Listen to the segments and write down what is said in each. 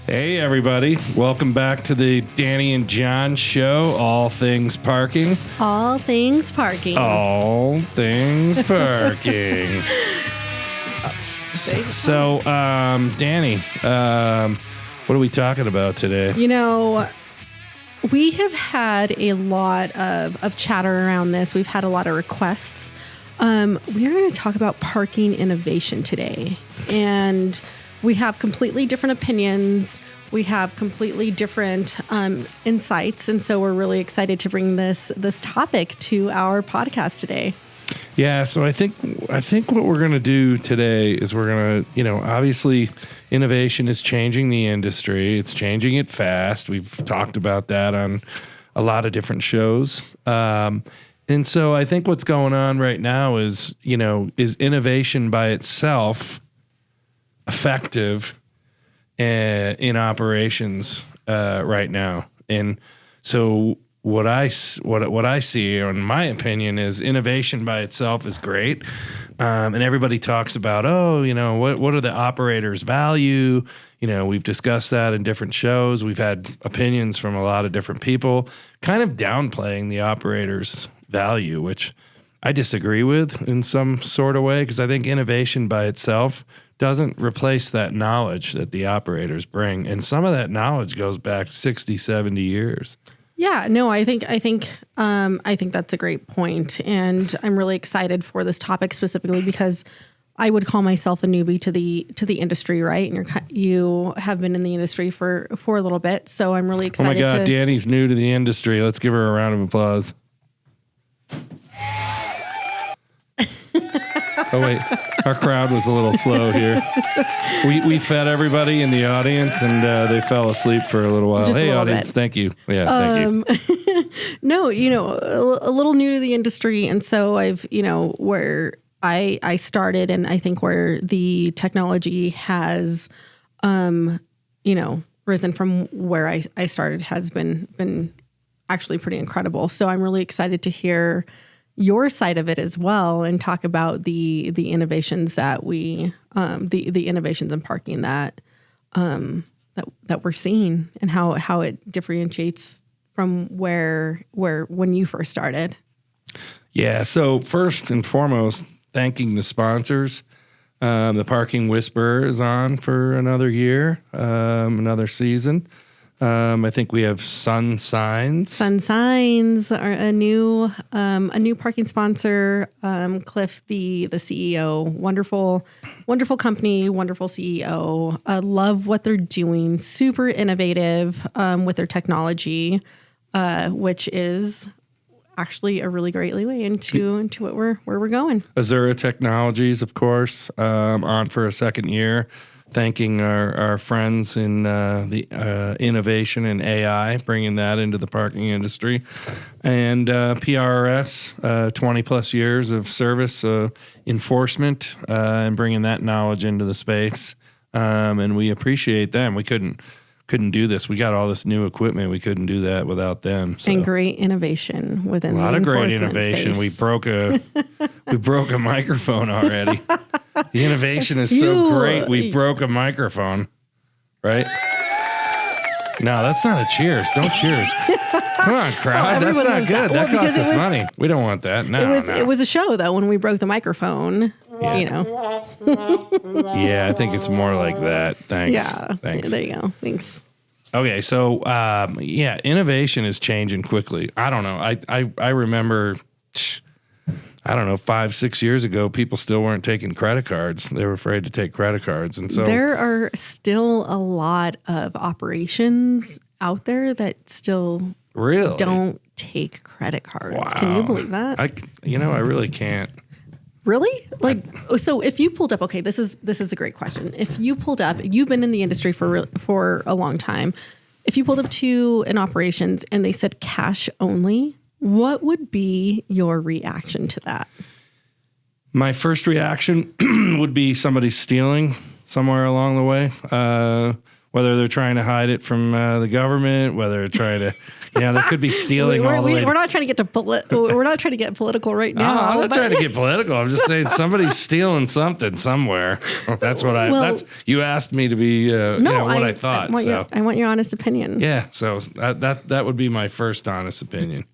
Hey, everybody. Welcome back to the Dani and John show, All Things Parking. All things parking. All things parking. So, Dani, what are we talking about today? You know, we have had a lot of chatter around this. We've had a lot of requests. We're going to talk about parking innovation today. And we have completely different opinions. We have completely different insights. And so we're really excited to bring this topic to our podcast today. Yeah, so I think what we're going to do today is we're going to, obviously innovation is changing the industry. It's changing it fast. We've talked about that on a lot of different shows. And so I think what's going on right now is innovation by itself effective in operations right now. And so what I see, in my opinion, is innovation by itself is great. And everybody talks about, what are the operators' value? We've discussed that in different shows. We've had opinions from a lot of different people kind of downplaying the operators' value, which I disagree with in some sort of way, because I think innovation by itself doesn't replace that knowledge that the operators bring. And some of that knowledge goes back 60, 70 years. Yeah, no, I think that's a great point. And I'm really excited for this topic specifically because I would call myself a newbie to the industry, right? And you have been in the industry for a little bit. So I'm really excited. Oh my God, Dani's new to the industry. Let's give her a round of applause. Oh, wait. Our crowd was a little slow here. We fed everybody in the audience, and they fell asleep for a little while. Just hey, little audience, bit. Thank you. Yeah, thank you. No, a little new to the industry. And so I've, where I started and I think where the technology has, risen from where I started has been actually pretty incredible. So I'm really excited to hear your side of it as well and talk about the innovations that we the innovations in parking that we're seeing and how it differentiates from where when you first started. Yeah. So first and foremost, thanking the sponsors. The Parking Whisperer is on for another year, another season. I think we have Sun Signs. Sun Signs are a new parking sponsor. Cliff, the CEO, wonderful company, wonderful CEO. I love what they're doing. Super innovative with their technology, which is actually a really great leeway into where we're going. Azura Technologies, of course, on for a second year. Thanking our friends in the innovation in AI, bringing that into the parking industry. And PRS, 20 plus years of service enforcement and bringing that knowledge into the space. And we appreciate them. We couldn't do this. We got all this new equipment. We couldn't do that without them. So. And great innovation within a lot the of great enforcement innovation. space. We broke a microphone already. The innovation is so great. We broke a microphone, right? No, that's not a cheers. Don't cheers. Come on, crowd. That's not good. That costs us money. We don't want that. No, it was a show though when we broke the microphone. Yeah. Yeah, I think it's more like that. Thanks. Yeah. Thanks. There you go. Thanks. Okay, so innovation is changing quickly. I don't know. I remember. I don't know, 5-6 years ago, people still weren't taking credit cards. They were afraid to take credit cards. And so there are still a lot of operations out there that still really don't take credit cards. Wow. Can you believe that? I really can't. Really? So if you pulled up, okay, this is a great question. If you pulled up, you've been in the industry for a long time. If you pulled up to an operations and they said cash only, what would be your reaction to that? My first reaction would be somebody stealing somewhere along the way. whether they're trying to hide it from the government, whether they're trying to, there could be stealing all the way. We're not trying to get we're not trying to get political right now. No, I'm not trying to get political. I'm just saying somebody's stealing something somewhere. That's what you asked me to be, what I thought. I want your honest opinion. Yeah. So that would be my first honest opinion.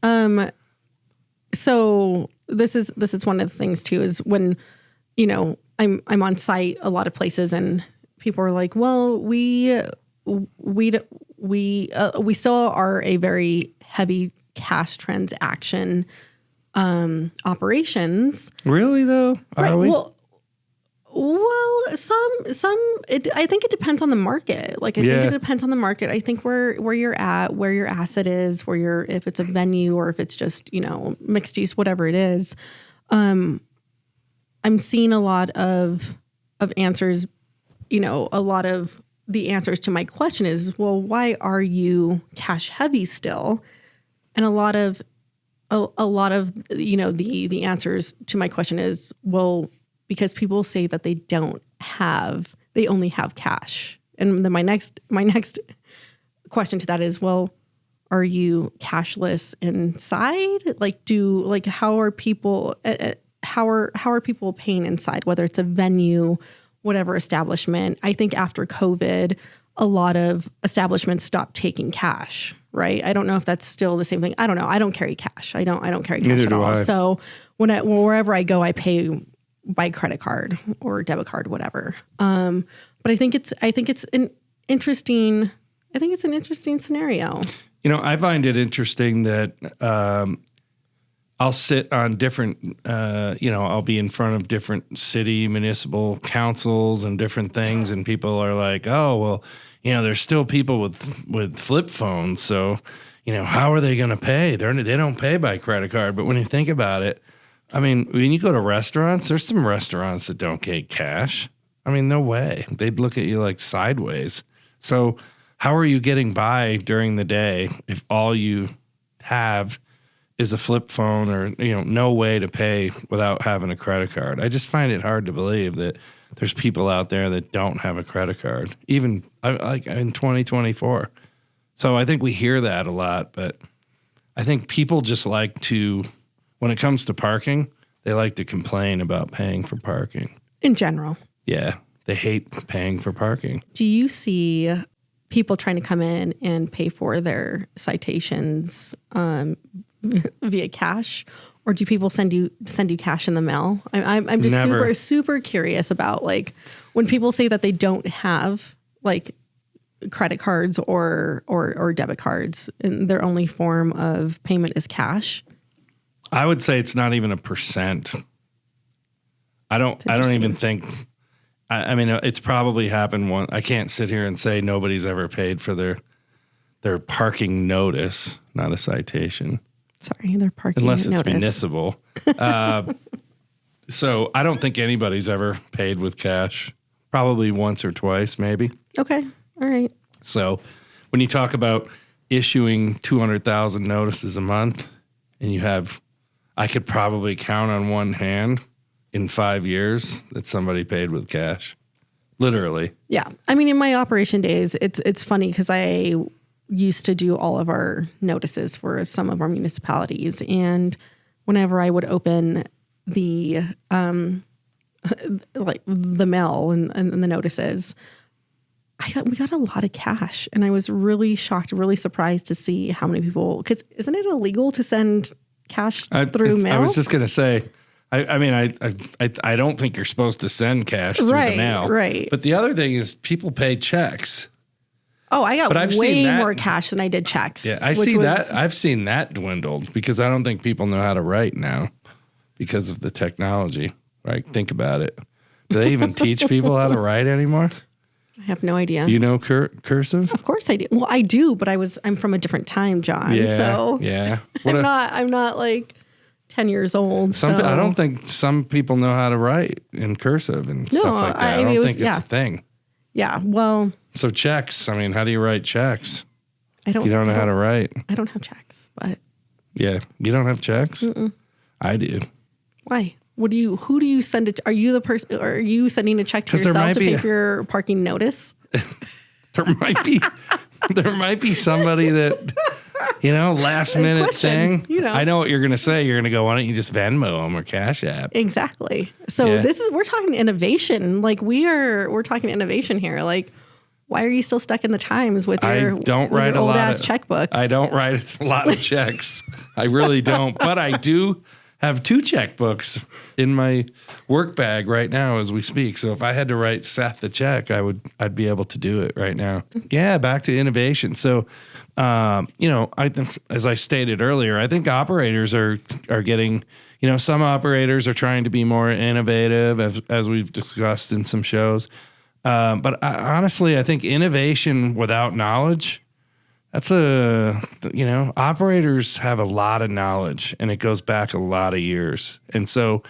So this is one of the things too, is when, I'm on site a lot of places and people are like, well, we still are a very heavy cash transaction operations. Really though? Are we? Well, I think it depends on the market. Like I think it depends on the market. I think where you're at, where your asset is, if it's a venue or if it's just, mixed use, whatever it is. I'm seeing a lot of answers, a lot of the answers to my question is, well, why are you cash heavy still? And a lot of the answers to my question is, well, because people say that they only have cash. And then my next question to that is, well, are you cashless inside? How are people paying inside, whether it's a venue, whatever establishment? I think after COVID, a lot of establishments stopped taking cash, right? I don't know if that's still the same thing. I don't know. I don't carry cash. I don't carry cash at all. So wherever I go, I pay by credit card or debit card, whatever. But I think it's an interesting scenario. I find it interesting that I'll sit on different, I'll be in front of different city municipal councils and different things, and people are like, oh, well, there's still people with flip phones, so, how are they going to pay? They don't pay by credit card. But when you think about it, I mean, when you go to restaurants, there's some restaurants that don't take cash. I mean, no way. They'd look at you like sideways. So how are you getting by during the day if all you have is a flip phone or, no way to pay without having a credit card? I just find it hard to believe that there's people out there that don't have a credit card, even like in 2024. So I think we hear that a lot, but I think people just like to, when it comes to parking, they like to complain about paying for parking. In general. Yeah, they hate paying for parking. Do you see people trying to come in and pay for their citations via cash, or do people send you cash in the mail? I'm just Never. super curious about, like, when people say that they don't have like credit cards or debit cards and their only form of payment is cash. I would say it's not even a percent. I don't even think. I mean, it's probably happened once. I can't sit here and say nobody's ever paid for their parking notice, not a citation. Sorry, their parking unless it's notice. Municipal. So I don't think anybody's ever paid with cash. Probably once or twice, maybe. Okay, all right. So when you talk about issuing 200,000 notices a month, and I could probably count on one hand in 5 years that somebody paid with cash. Literally. Yeah. I mean, in my operation days, it's funny because I used to do all of our notices for some of our municipalities. And whenever I would open the the mail and the notices, we got a lot of cash. And I was really shocked, really surprised to see how many people, because isn't it illegal to send cash through mail? I was just going to say, I don't think you're supposed to send cash through the mail. Right. But the other thing is people pay checks. Oh, I got way more cash than I did checks. Yeah, I've seen that dwindled because I don't think people know how to write now because of the technology. Right? Think about it. Do they even teach people how to write anymore? I have no idea. Do you know cursive? Of course I do. Well, I do, but I'm from a different time, John. Yeah, so yeah. I'm not like 10 years old. I don't think some people know how to write in cursive and stuff like that. I don't think it's a thing. Yeah. Well. So checks. I mean, how do you write checks? You don't know how to write. I don't have checks, but. Yeah, you don't have checks. Mm-mm. I do. Why? Who do you send it? Are you the person? Are you sending a check to yourself to pay for your parking notice? there might be somebody that, last minute question, thing. I know what you're going to say. You're going to go, why don't you just Venmo them or Cash App? Exactly. So we're talking innovation. Like we're talking innovation here. Like, why are you still stuck in the times with your old ass checkbook? I don't write a lot of checks. I really don't. But I do have 2 checkbooks in my work bag right now as we speak. So if I had to write Seth a check, I'd be able to do it right now. Yeah, back to innovation. So, I think, as I stated earlier, I think operators are getting, some operators are trying to be more innovative, as we've discussed in some shows. But honestly, I think innovation without knowledge, operators have a lot of knowledge and it goes back a lot of years. And so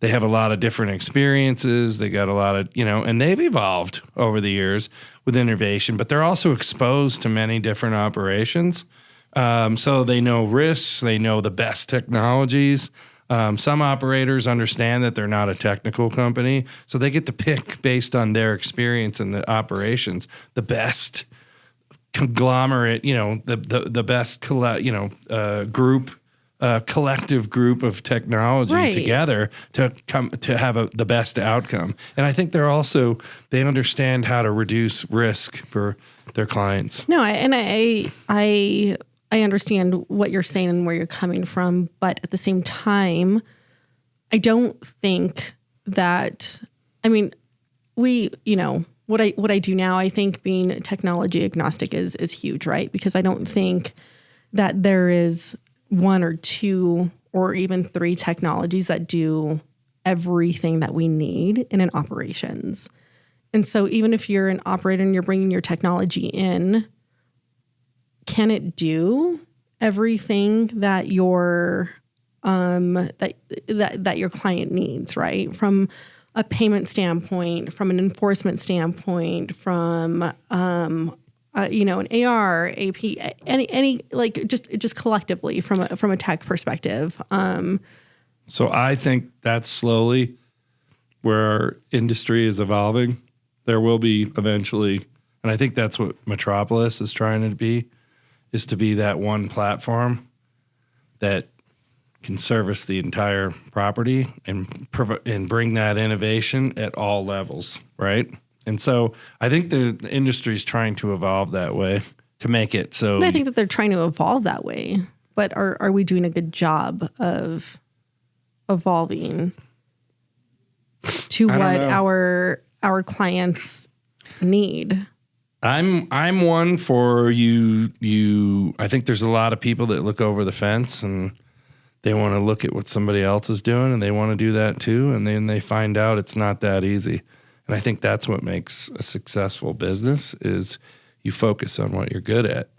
they have a lot of different experiences. They got a lot of, and they've evolved over the years with innovation, but they're also exposed to many different operations. So they know risks, they know the best technologies. Some operators understand that they're not a technical company, so they get to pick based on their experience in the operations, the best conglomerate, the best collective group of technology together to come to have the best outcome. And I think they understand how to reduce risk for their clients. No, I understand what you're saying and where you're coming from, but at the same time, I don't think that, what I do now, I think being technology agnostic is huge, right? Because I don't think that there is 1 or 2 or even 3 technologies that do everything that we need in an operations. And so even if you're an operator and you're bringing your technology in, can it do everything that your that your client needs, right? From a payment standpoint, from an enforcement standpoint, from an AR, AP, any like just collectively from a tech perspective. So I think that's slowly where our industry is evolving. There will be eventually, and I think that's what Metropolis is trying to be, is to be that one platform that can service the entire property and bring that innovation at all levels, right? And so I think the industry is trying to evolve that way to make it so. And I think that they're trying to evolve that way, but are we doing a good job of evolving to what our clients need? I'm one for you. I think there's a lot of people that look over the fence and they want to look at what somebody else is doing and they want to do that too. And then they find out it's not that easy. And I think that's what makes a successful business is you focus on what you're good at.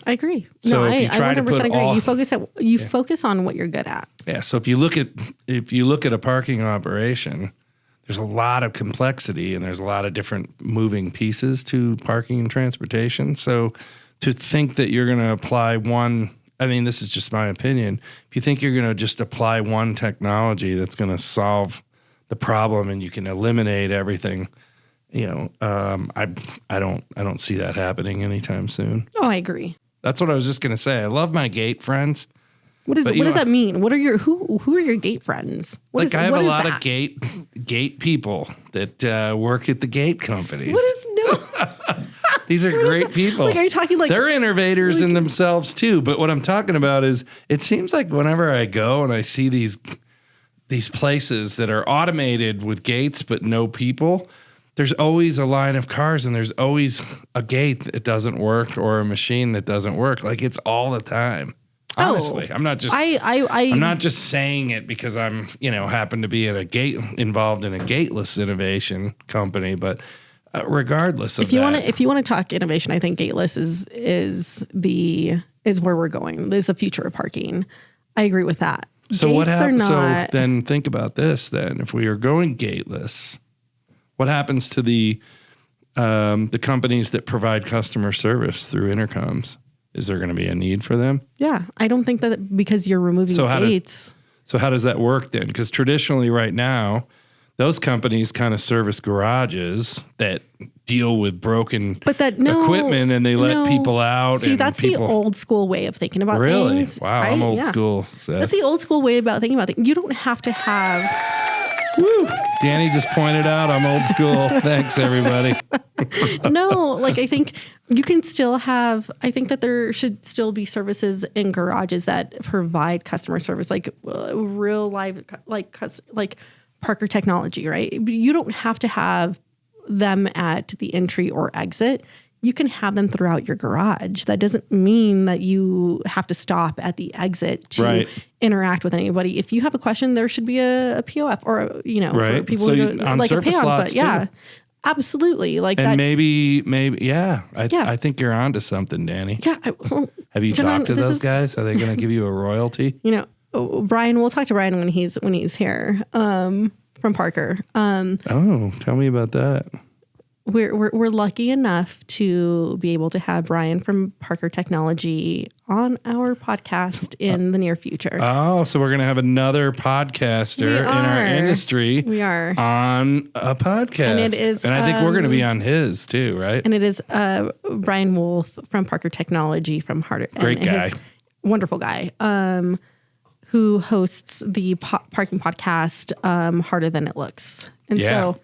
I agree. So I if you try 100% to put agree. You focus on what you're good at. Yeah. So if you look at a parking operation, there's a lot of complexity and there's a lot of different moving pieces to parking and transportation. So to think that you're going to apply one, this is just my opinion. If you think you're going to just apply one technology that's going to solve the problem and you can eliminate everything, I don't see that happening anytime soon. Oh, I agree. That's what I was just going to say. I love my gate friends. What does that mean? What are who are your gate friends? I have a lot of gate people that work at the gate companies. These are great people. Like, are you talking like they're innovators in themselves too? But what I'm talking about is, it seems like whenever I go and I see these places that are automated with gates but no people, there's always a line of cars and there's always a gate that doesn't work or a machine that doesn't work. Like, it's all the time. Honestly, I'm not just I'm not just saying it because I'm happen to be involved in a gateless innovation company, but regardless of if you want to talk innovation, I think gateless is where we're going. There's a future of parking. I agree with that. So Gates what happens? So then think about this. Then if we are going gateless, what happens to the companies that provide customer service through intercoms? Is there going to be a need for them? Yeah, I don't think that because you're removing gates. So how does that work then? Because traditionally right now, those companies kind of service garages that deal with broken no, equipment, and they let people out. See, and that's people, the old school way of thinking about really? things. Wow, right? I'm old school. So. That's the old school way about thinking about things. You don't have to have. Woo! Danny just pointed out I'm old school. Thanks, everybody. No, like I think you can still have. I think that there should still be services in garages that provide customer service, like real live, like Parker Technology, right? You don't have to have them at the entry or exit. You can have them throughout your garage. That doesn't mean that you have to stop at the exit to interact with anybody. If you have a question, there should be a POF or, for people so who on like a surface pay on lots foot. Yeah, absolutely. Like and that. maybe, I think you're onto something, Danny. Yeah. Have you talked to those guys? Are they going to give you a royalty? Brian, we'll talk to Brian when he's here from Parker. Tell me about that. We're lucky enough to be able to have Brian from Parker Technology on our podcast in the near future. Oh, so we're going to have another podcaster in our industry. We are on a podcast. And it is, and I think we're going to be on his too, right? And it is Brian Wolf from Parker Technology from Harder. Great guy. Wonderful guy. Who hosts the parking podcast, Harder Than It Looks. And so,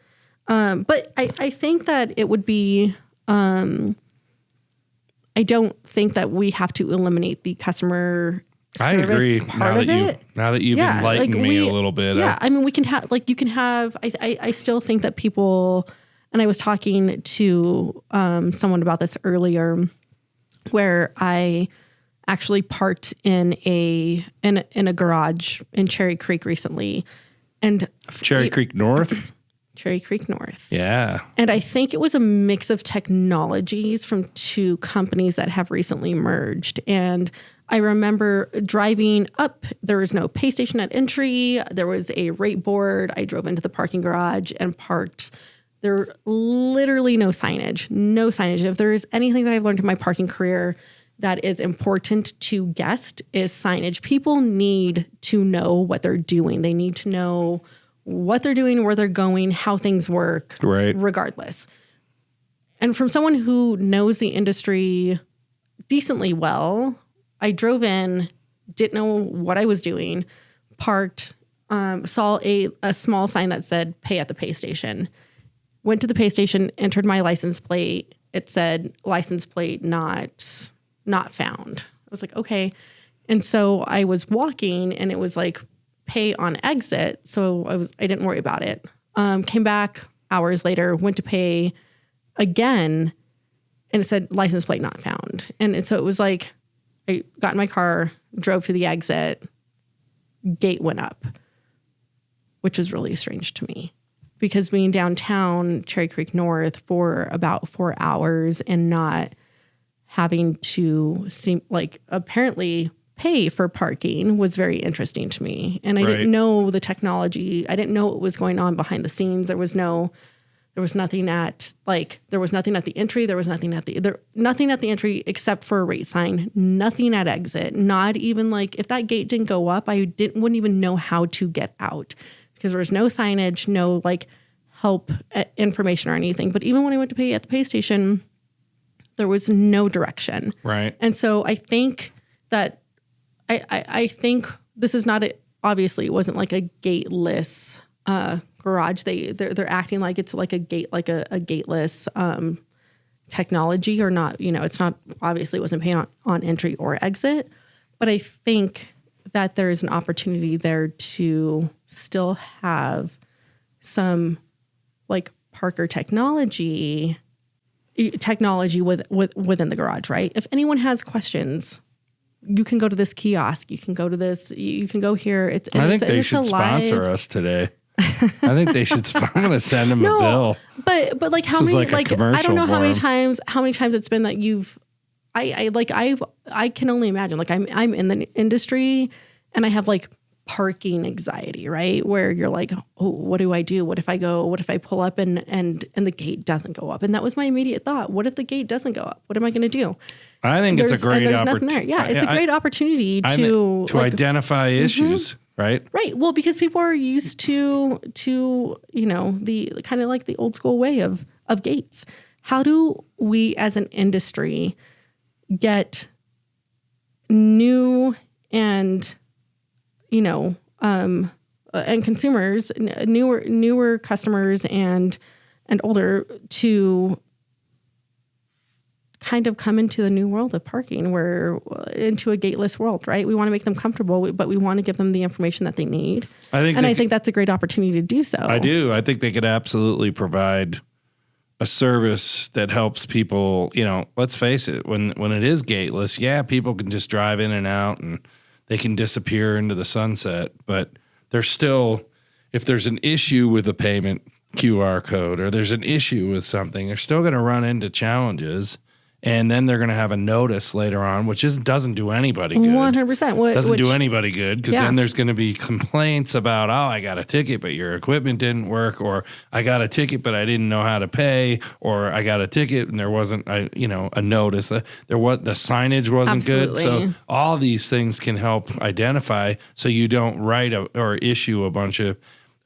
but I think that it would be, I don't think that we have to eliminate the customer service. I agree. Part of it. Now that you've enlightened me a little bit. Yeah. I mean, we can have, you can have, I still think that people, and I was talking to someone about this earlier, where I actually parked in a garage in Cherry Creek recently, and Cherry Creek North. Yeah. And I think it was a mix of technologies from two companies that have recently merged. And I remember driving up, there was no pay station at entry. There was a rate board. I drove into the parking garage and parked. There were literally no signage. If there is anything that I've learned in my parking career that is important to guests, is signage. People need to know what they're doing. They need to know what they're doing, where they're going, how things work, regardless. And from someone who knows the industry decently well, I drove in, didn't know what I was doing, parked, saw a small sign that said pay at the pay station. Went to the pay station, entered my license plate. It said license plate not found. I was like, okay. And so I was walking and it was like pay on exit. So I didn't worry about it. Came back hours later, went to pay again, and it said license plate not found. And so it was like, I got in my car, drove to the exit, gate went up, which was really strange to me, because being downtown Cherry Creek North for about 4 hours and not having to seem like apparently pay for parking was very interesting to me. And I didn't know the technology. I didn't know what was going on behind the scenes. There was nothing at the entry. There was nothing at the entry except for a rate sign, nothing at exit. Not even like, if that gate didn't go up, I wouldn't even know how to get out, because there was no signage, no like help information or anything. But even when I went to pay at the pay station, there was no direction. Right. And so I think that I think this is not obviously it wasn't like a gateless garage. They're acting like it's like a gate, like a gateless technology, or not, it's not, obviously it wasn't paying on entry or exit. But I think that there is an opportunity there to still have some like Parker technology within the garage, right? If anyone has questions, you can go to this kiosk. You can go to this. You can go here. I think they should sponsor us today. I think they should. I'm going to send them a bill. But like how many? Like I don't know how many times it's been that you've. I can only imagine. Like I'm in the industry, and I have like parking anxiety, right? Where you're like, oh, what do I do? What if I pull up and the gate doesn't go up? And that was my immediate thought. What if the gate doesn't go up? What am I going to do? I think it's a great opportunity. Yeah, it's a great opportunity to identify issues. right? Right. Well, because people are used to the kind of like the old school way of gates. How do we as an industry get new and and consumers, newer customers and older to kind of come into the new world of parking? We're into a gateless world, right? We want to make them comfortable, but we want to give them the information that they need. I think that's a great opportunity to do so. I do. I think they could absolutely provide a service that helps people, let's face it, when it is gateless, people can just drive in and out and they can disappear into the sunset, but there's still, if there's an issue with a payment QR code or there's an issue with something, they're still going to run into challenges. And then they're going to have a notice later on, which doesn't do anybody good. 100%. Doesn't do anybody good because then there's going to be complaints about, I got a ticket, but your equipment didn't work, or I got a ticket, but I didn't know how to pay, or I got a ticket and there wasn't, a notice. The signage wasn't good. So all these things can help identify so you don't write or issue a bunch of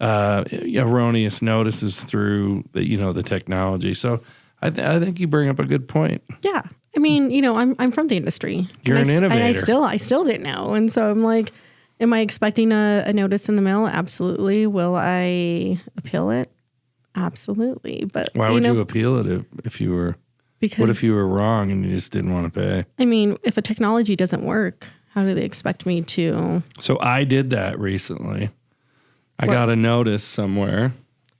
erroneous notices through the technology. So I think you bring up a good point. Yeah. I mean, I'm from the industry. You're an innovator. I still didn't know. And so I'm like, am I expecting a notice in the mail? Absolutely. Will I appeal it? Absolutely. But why would you appeal it if you were, what if you were wrong and you just didn't want to pay? I mean, if a technology doesn't work, how do they expect me to? So I did that recently. I got a notice somewhere.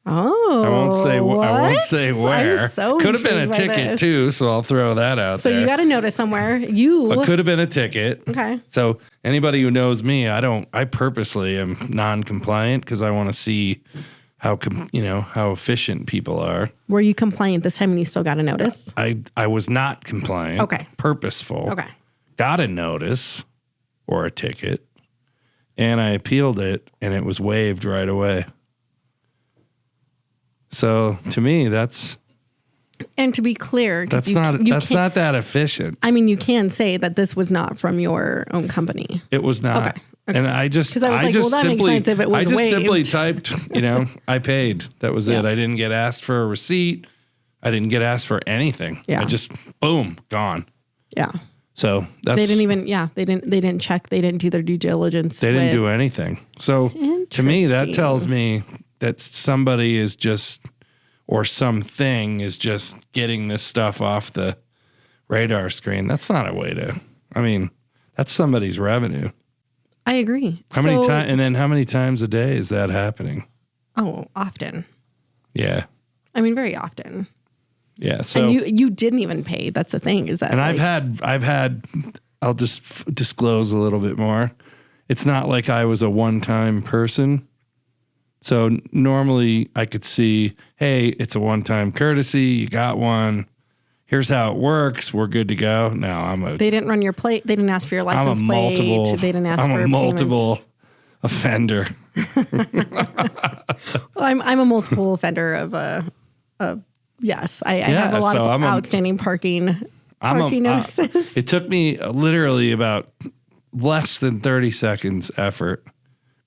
Oh, I won't say where. I'm so could have been a ticket too, so I'll throw that out there. So you got a notice somewhere. It could have been a ticket. Okay. So anybody who knows me, I purposely am non-compliant because I want to see how efficient people are. Were you compliant this time and you still got a notice? I was not compliant. Okay. Purposeful. Okay. Got a notice or a ticket, and I appealed it, and it was waived right away. So to me, that's. And to be clear, that's not that efficient. I mean, you can say that this was not from your own company. It was not. Okay. And I just that makes sense if it was waived. Simply typed, I paid. That was it. I didn't get asked for a receipt. I didn't get asked for anything. Yeah. I just boom, gone. Yeah. So that's, they didn't check. They didn't do their due diligence. They didn't do anything. So to me, that tells me that somebody is just, or something is just getting this stuff off the radar screen. That's not a way to, that's somebody's revenue. I agree. How many times a day is that happening? Oh, often. Yeah. Very often. Yeah. So and you didn't even pay. That's the thing is that. And I've had, I'll just disclose a little bit more. It's not like I was a one-time person. So normally I could see, hey, it's a one-time courtesy. You got one. Here's how it works. We're good to go. No, They didn't run your plate. They didn't ask for your license plate. They didn't ask for a multiple offender. I'm a multiple offender of yes. I have a lot of outstanding parking notices. It took me literally about less than 30 seconds effort.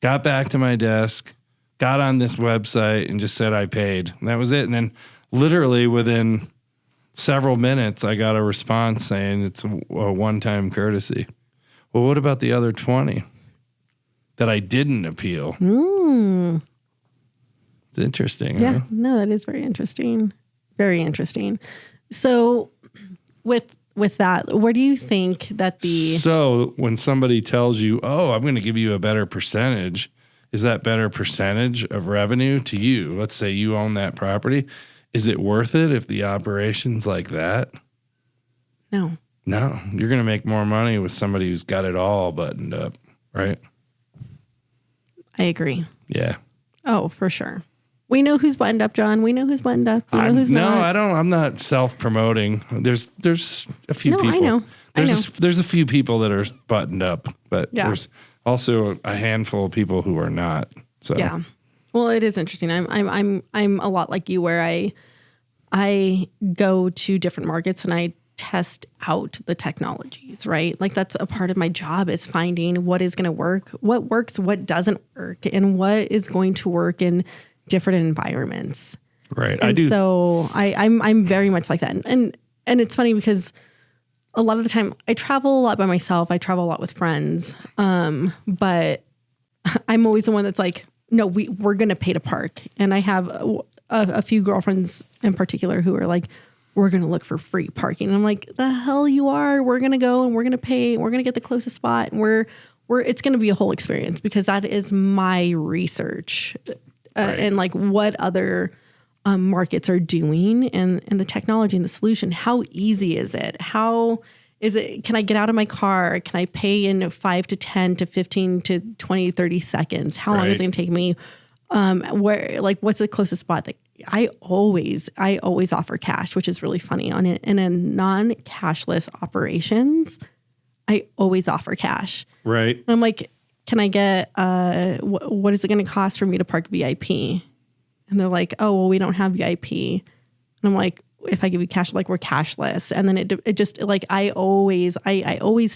Got back to my desk. Got on this website and just said I paid. And that was it. And then literally within several minutes, I got a response saying it's a one-time courtesy. Well, what about the other 20 that I didn't appeal? It's interesting. Yeah, huh? No, that is very interesting. Very interesting. So with that, where do you think that So when somebody tells you, I'm going to give you a better percentage, is that better percentage of revenue to you? Let's say you own that property. Is it worth it if the operation's like that? No. No. You're going to make more money with somebody who's got it all buttoned up, right? I agree. Yeah. Oh, for sure. We know who's buttoned up, John. We know who's buttoned up. We know who's not. No, I don't. I'm not self-promoting. There's a few people. I know. There's a few people that are buttoned up, but there's also a handful of people who are not. So yeah. Well, it is interesting. I'm a lot like you, where I go to different markets and I test out the technologies, right? Like that's a part of my job is finding what is going to work, what works, what doesn't work, and what is going to work in different environments. Right. And I do. So I'm very much like that. And it's funny because a lot of the time I travel a lot by myself. I travel a lot with friends. But I'm always the one that's like, no, we're going to pay to park. And I have a few girlfriends in particular who are like, we're going to look for free parking. And I'm like, the hell you are. We're going to go and we're going to pay. We're going to get the closest spot. And it's going to be a whole experience because that is my research Right. and like what other markets are doing and the technology and the solution. How easy is it? How is it? Can I get out of my car? Can I pay in 5 to 10 to 15 to 20, 30 seconds? How long is it going to take me? What's the closest spot that I always offer cash, which is really funny in a non-cashless operations. I always offer cash. Right. And I'm like, can I get, what is it going to cost for me to park VIP? And they're like, oh, well, we don't have VIP. And I'm like, if I give you cash, like we're cashless. And then it just like, I always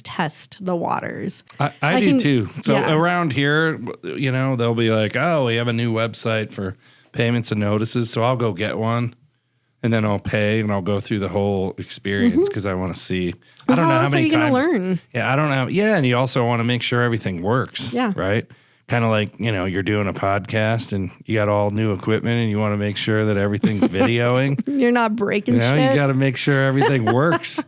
test the waters. I do too. So around here, they'll be like, oh, we have a new website for payments and notices. So I'll go get one and then I'll pay and I'll go through the whole experience because I want to see. I don't know how many times. Learn? Yeah, I don't know. Yeah, and you also want to make sure everything works. Yeah. Right? Kind of like, you're doing a podcast and you got all new equipment and you want to make sure that everything's videoing. You're not breaking shit. You got to make sure everything works.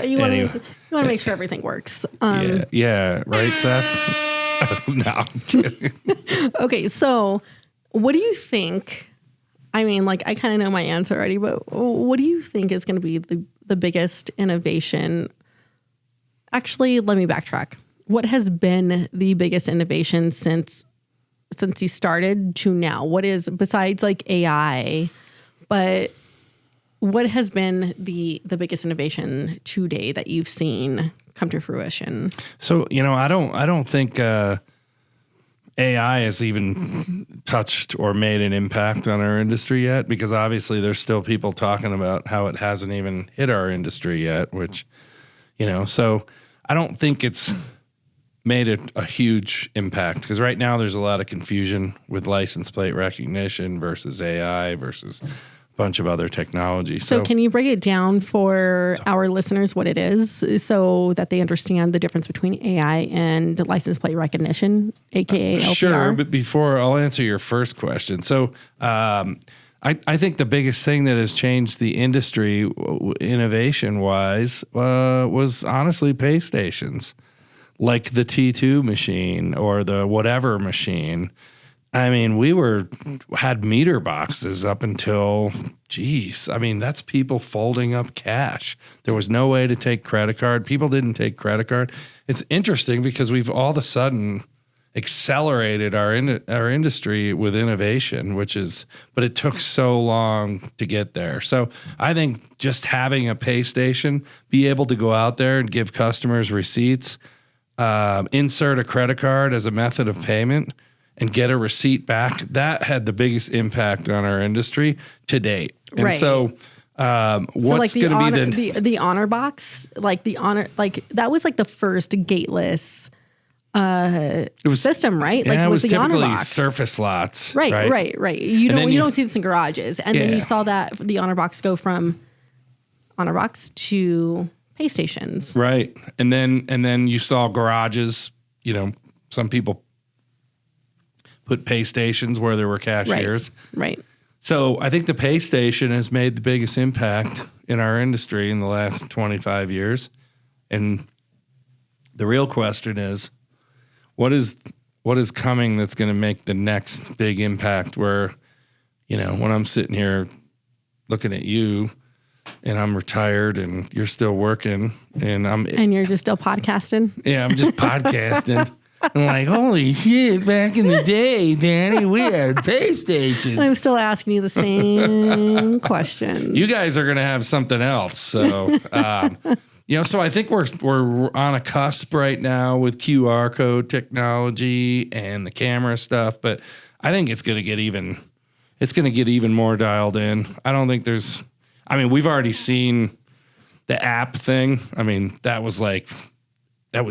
You want to make sure everything works. Yeah, right, Seth? No, I'm kidding. Okay, so what do you think? I mean, like, I kind of know my answer already, but what do you think is going to be the biggest innovation? Actually, let me backtrack. What has been the biggest innovation since you started to now? What is, besides like AI, but what has been the biggest innovation today that you've seen come to fruition? So, I don't think AI has even touched or made an impact on our industry yet, because obviously there's still people talking about how it hasn't even hit our industry yet, which, so I don't think it's made a huge impact, because right now there's a lot of confusion with license plate recognition versus AI versus bunch of other technology. So can you break it down for our listeners what it is so that they understand the difference between AI and license plate recognition, aka LPR? Sure, but before I'll answer your first question. So I think the biggest thing that has changed the industry innovation-wise was honestly pay stations, like the T2 machine or the whatever machine. I mean, we had meter boxes up until, that's people folding up cash. There was no way to take credit card. People didn't take credit card. It's interesting because we've all of a sudden accelerated our industry with innovation, but it took so long to get there. So I think just having a pay station, be able to go out there and give customers receipts, insert a credit card as a method of payment, and get a receipt back, that had the biggest impact on our industry to date. And so what's going to be the honor box, that was like the first gateless system, right? Yeah, like it was the honor typically box. Surface lots. Right. You don't see this in garages. And then you saw that the honor box go from honor box to pay stations. Right. And then you saw garages, some people put pay stations where there were cashiers. Right. So I think the pay station has made the biggest impact in our industry in the last 25 years. And the real question is, what is coming that's going to make the next big impact where, when I'm sitting here looking at you and I'm retired and you're still working and you're just still podcasting? Yeah, I'm just podcasting. I'm like, holy shit, back in the day, Dani, we had pay stations. I'm still asking you the same question. You guys are going to have something else. So, So I think we're on a cusp right now with QR code technology and the camera stuff, but I think it's going to get even more dialed in. I don't think we've already seen the app thing. I mean, that was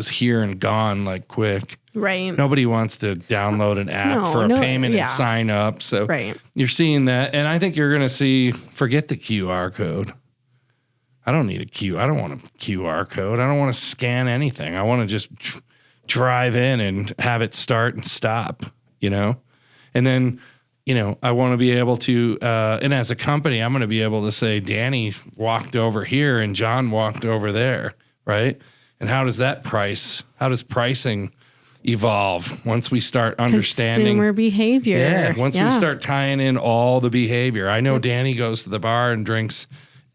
here and gone like quick. Right. Nobody wants to download an app for a payment and sign up. So you're seeing that. And I think you're going to forget the QR code. I don't want a QR code. I don't want to scan anything. I want to just drive in and have it start and stop, And then, I want to be able to, and as a company, I'm going to be able to say, Dani walked over here and John walked over there, right? And how does pricing evolve once we start understanding consumer behavior? Yeah, once we start tying in all the behavior. I know Dani goes to the bar and drinks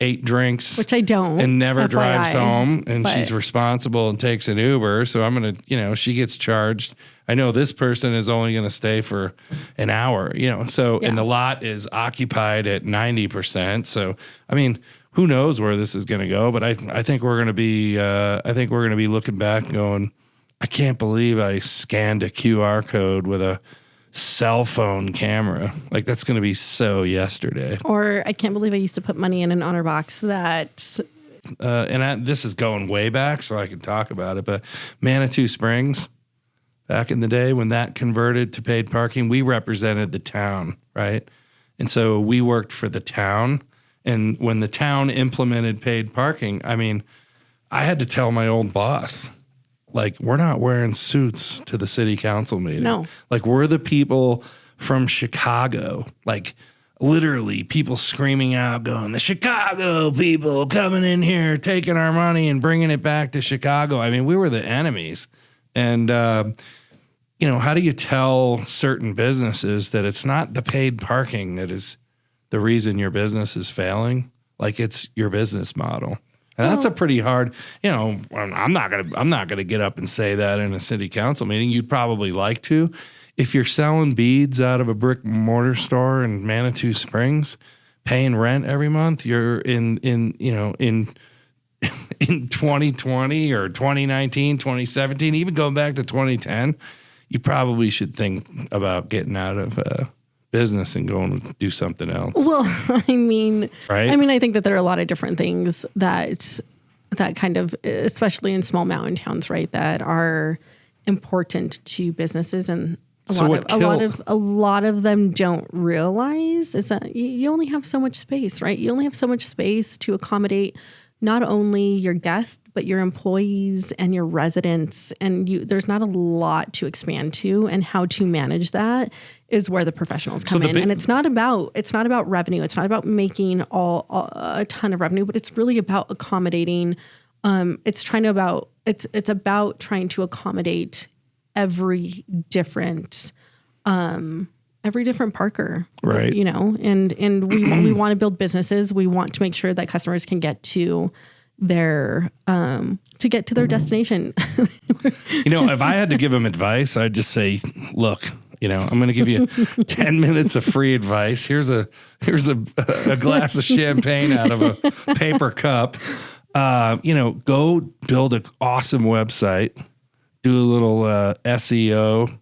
8 drinks, which I don't, and never drives home, and but she's responsible and takes an Uber. So I'm going to, she gets charged. I know this person is only going to stay for an hour, and the lot is occupied at 90%. So, I mean, who knows where this is going to go, but I think we're going to be, looking back and going, I can't believe I scanned a QR code with a cell phone camera. Like, that's going to be so yesterday. Or I can't believe I used to put money in an honor box that. This is going way back, so I can talk about it. But Manitou Springs, back in the day when that converted to paid parking, we represented the town, right? And so we worked for the town. And when the town implemented paid parking, I mean, I had to tell my old boss, like, we're not wearing suits to the city council meeting. No. Like, we're the people from Chicago. Like, literally people screaming out, going, the Chicago people coming in here, taking our money and bringing it back to Chicago. I mean, we were the enemies. And, how do you tell certain businesses that it's not the paid parking that is the reason your business is failing? Like, it's your business model. And that's a pretty hard, I'm not gonna get up and say that in a city council meeting. You'd probably like to. If you're selling beads out of a brick and mortar store in Manitou Springs, paying rent every month, you're in 2020 or 2019, 2017, even going back to 2010, you probably should think about getting out of business and go and do something else. Well, I mean, right? I think that there are a lot of different things that kind of, especially in small mountain towns, right, that are important to businesses, and a lot of them don't realize is that you only have so much space, right? You only have so much space to accommodate not only your guests, but your employees and your residents. And there's not a lot to expand to, and how to manage that is where the professionals come in. And it's not about revenue. It's not about making a ton of revenue, but it's really about accommodating. It's about trying to accommodate every different parker, right? And we want to build businesses. We want to make sure that customers can get to their destination. If I had to give them advice, I'd just say, look, I'm going to give you 10 minutes of free advice. Here's a glass of champagne out of a paper cup. Go build an awesome website, do a little SEO.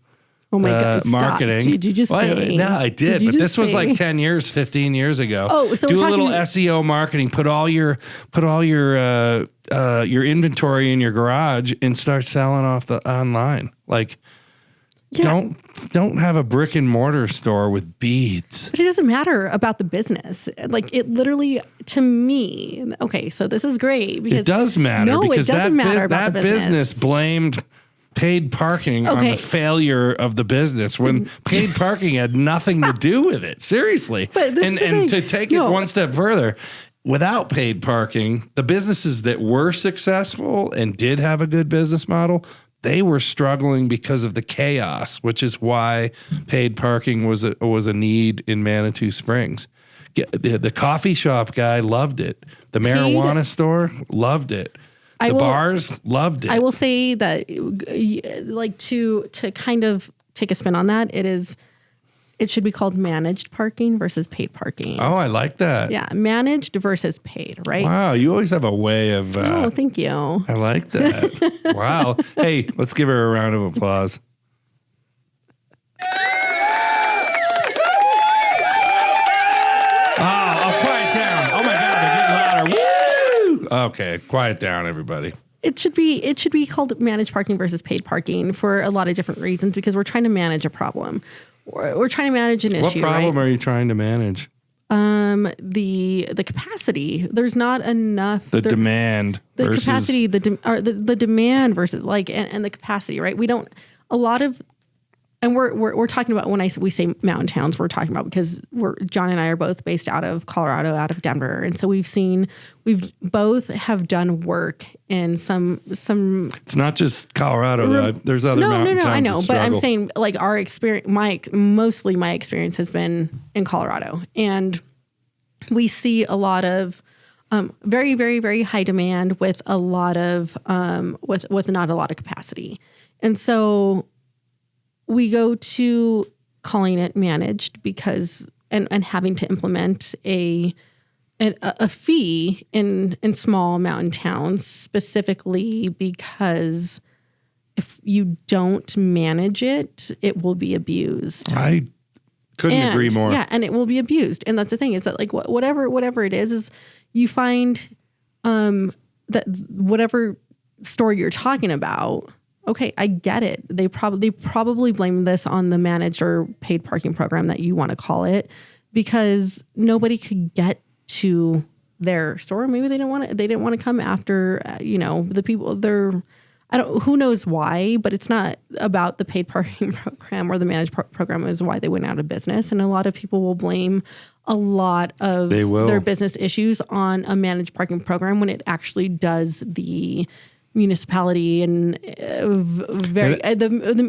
Oh my God, marketing. Stop. Did you just say? No, I did, but this was like 10 years, 15 years ago. Oh, so do a little SEO marketing, put all your inventory in your garage and start selling off the online. Like, don't have a brick and mortar store with beads. But it doesn't matter about the business. Like, it literally, to me, okay, so this is great. Because, it does matter. No, because it doesn't matter about the business blamed paid parking on the failure of the business when paid parking had nothing to do with it. Seriously. And to take it one step further, without paid parking, the businesses that were successful and did have a good business model, they were struggling because of the chaos, which is why paid parking was a need in Manitou Springs. The coffee shop guy loved it. The marijuana store loved it. Bars loved it. I will say that, like, to kind of take a spin on that, It should be called managed parking versus paid parking. Oh, I like that. Yeah, managed versus paid, right? Wow, you always have a way of... Oh, thank you. I like that. Wow. Hey, let's give her a round of applause. Oh, quiet down. Oh, my God, they're getting louder. Woo! Okay, quiet down, everybody. It should be called managed parking versus paid parking for a lot of different reasons because we're trying to manage a problem. We're trying to manage an issue. What problem are you trying to manage? The capacity. There's not enough. The demand. The versus... capacity. The demand versus and the capacity. Right. We don't. A lot of. And we're talking about when we say mountain towns, we're talking about because John and I are both based out of Colorado, out of Denver, and so we've both have done work in some. It's not just Colorado. There's other mountain towns. I know, but I'm saying like our experience. Mostly my experience has been in Colorado, and we see a lot of very, very, very high demand with a lot of with not a lot of capacity, and so. We go to calling it managed because and having to implement a fee in small mountain towns specifically because if you don't manage it, it will be abused. I couldn't agree more. Yeah, and it will be abused. And that's the thing is that like whatever it is you find that whatever store you're talking about. Okay, I get it. They probably blame this on the managed or paid parking program that you want to call it because nobody could get to their store. Maybe they didn't want to come after, the people who knows why, but it's not about the paid parking program or the managed program is why they went out of business. And a lot of people will blame a lot of their business issues on a managed parking program when it actually does the municipality and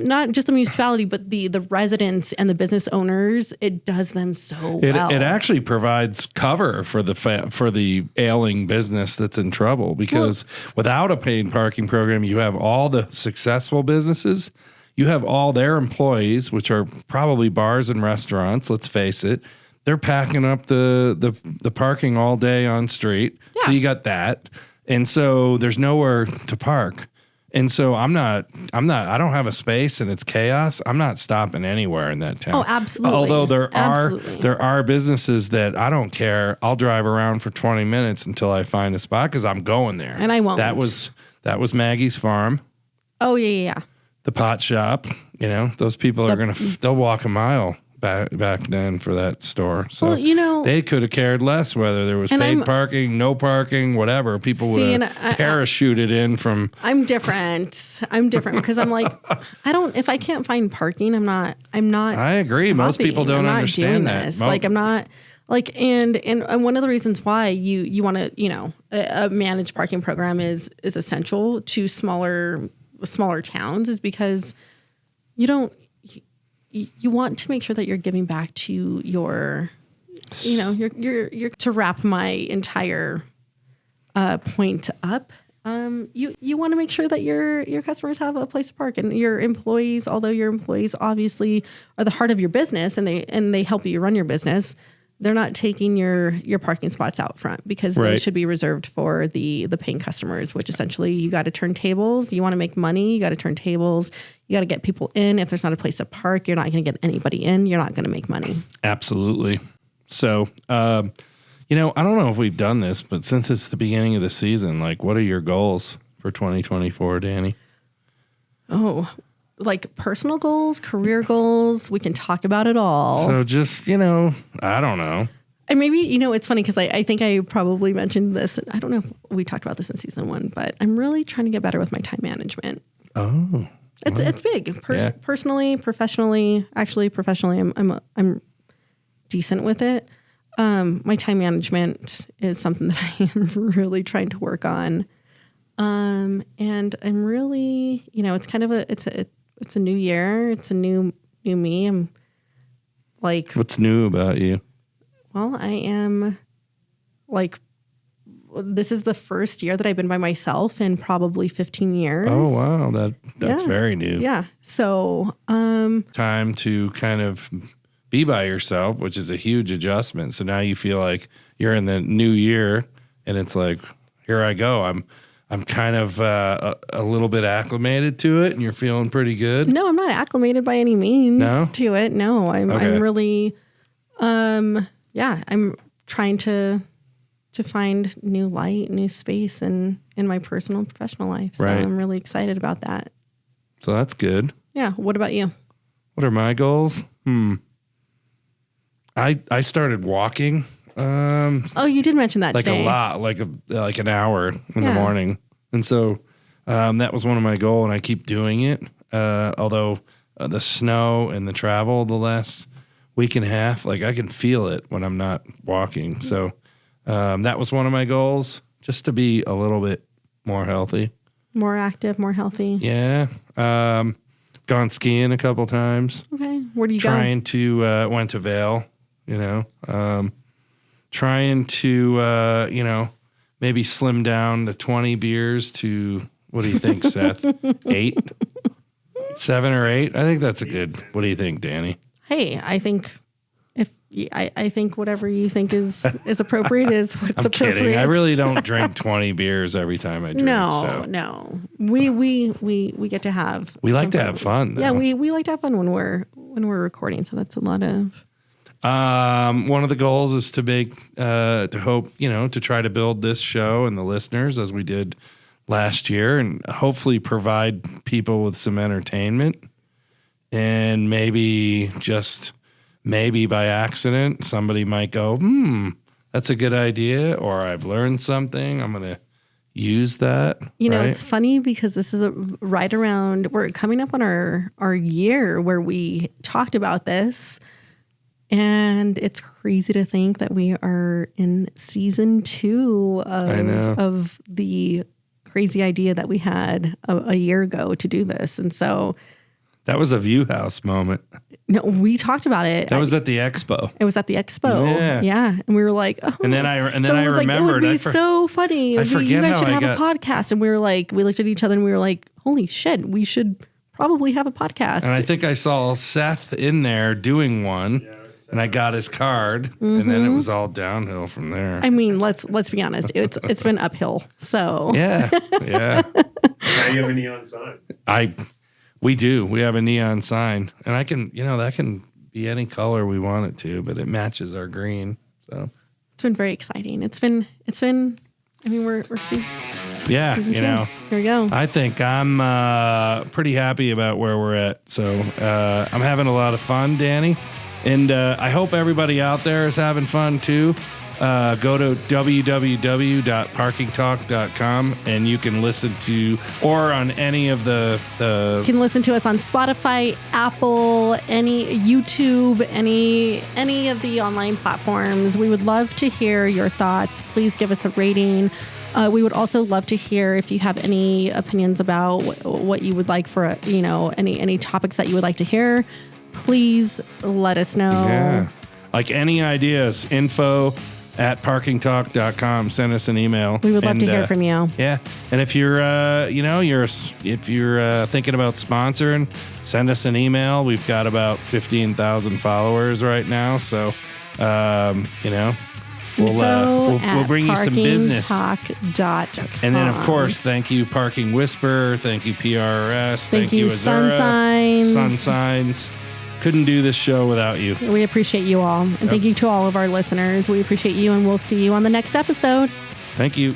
not just the municipality, but the residents and the business owners. It does them so well. It actually provides cover for the ailing business that's in trouble because without a paid parking program, you have all the successful businesses, you have all their employees, which are probably bars and restaurants. Let's face it, they're packing up the parking all day on street. Yeah. So you got that. And so there's nowhere to park. And so I don't have a space and it's chaos. I'm not stopping anywhere in that town. Oh, absolutely. Although there are businesses that I don't care. I'll drive around for 20 minutes until I find a spot because I'm going there. And I won't. That was Maggie's Farm. Oh, yeah. The pot shop. Those people they'll walk a mile. Back then for that store. So they could have cared less whether there was paid parking, no parking, whatever. People would have parachuted in from. I'm different because I'm like, if I can't find parking, I'm not. I agree. Stopping. Most people don't understand that. Like I'm not like, and one of the reasons why you want to, a managed parking program is essential to smaller towns is because you want to make sure that you're giving back to your to wrap my entire point up. You want to make sure that your customers have a place to park and your employees, although your employees obviously are the heart of your business and they help you run your business. They're not taking your parking spots out front because they should be reserved for the paying customers, which essentially you got to turn tables. You want to make money. You got to turn tables. You got to get people in. If there's not a place to park, you're not going to get anybody in. You're not going to make money. Absolutely. So, I don't know if we've done this, but since it's the beginning of the season, like what are your goals for 2024, Dani? Oh, like personal goals, career goals. We can talk about it all. So just, I don't know. And maybe, it's funny because I think I probably mentioned this. I don't know if we talked about this in season 1, but I'm really trying to get better with my time management. Oh. It's big. Personally, professionally, actually professionally, I'm decent with it. My time management is something that I am really trying to work on. And I'm really, it's kind of it's a new year. It's a new me. I'm like, what's new about you? Well, I am like, this is the first year that I've been by myself in probably 15 years. Oh, wow. That's very new. Yeah. So, time to kind of be by yourself, which is a huge adjustment. So now you feel like you're in the new year, and it's like, here I go. I'm kind of a little bit acclimated to it, and you're feeling pretty good. No, I'm not acclimated by any means to it. No, I'm really, I'm trying to find new light, new space in my personal and professional life. So I'm really excited about that. So that's good. Yeah. What about you? What are my goals? I started walking. You did mention that like today. a lot, like an hour in the morning, and so that was one of my goals, and I keep doing it. Although the snow and the travel the last week and a half, like I can feel it when I'm not walking. So that was one of my goals, just to be a little bit more healthy, more active, more healthy. Yeah. Gone skiing a couple times. Okay, where do you Trying to went to Vail. Trying to, maybe slim down the 20 beers to, what do you think, Seth? 8? 7 or 8? I think that's a good, what do you think, Dani? Hey, I think I think whatever you think is appropriate is what's I'm appropriate. kidding. I really don't drink 20 beers every time I drink. No. We get to have. We like to have fun, though. Yeah, we like to have fun when we're recording, so that's a lot of. One of the goals is to hope, to try to build this show and the listeners as we did last year, and hopefully provide people with some entertainment, and maybe by accident, somebody might go, that's a good idea, or I've learned something. I'm going to use that. It's funny because this is we're coming up on our year where we talked about this. And it's crazy to think that we are in season 2 of the crazy idea that we had a year ago to do this. And so that was a View House moment. No, we talked about it. That was at the expo. It was at the expo. Yeah. And we were like, oh. And then I remembered. Like, it would be so funny. You guys should have a podcast. And we looked at each other and we were like, holy shit, we should probably have a podcast. And I think I saw Seth in there doing one. Yeah. And I got his card, and then it was all downhill from there. I mean, let's be honest. It's been uphill. So yeah. Now you have a neon sign. We do. We have a neon sign, and I can, that can be any color we want it to, but it matches our green. So it's been very exciting. It's been. I mean, we're seeing. Yeah, season 2. Here we go. I think I'm pretty happy about where we're at. So I'm having a lot of fun, Dani. And I hope everybody out there is having fun too. Go to www.parkingtalk.com and you can listen to, or on any of the. You can listen to us on Spotify, Apple, any YouTube, any of the online platforms. We would love to hear your thoughts. Please give us a rating. We would also love to hear if you have any opinions about what you would like for, any topics that you would like to hear. Please let us know. Yeah. Like any ideas, info@parkingtalk.com. Send us an email. We would love to hear from you. Yeah. And if you're, if you're thinking about sponsoring, send us an email. We've got about 15,000 followers right now. So, we'll bring you some business. And then, of course, thank you, Parking Whisper. Thank you, PRS. Thank you, Azura. Sun Signs. Couldn't do this show without you. We appreciate you all. And thank you to all of our listeners. We appreciate you, and we'll see you on the next episode. Thank you.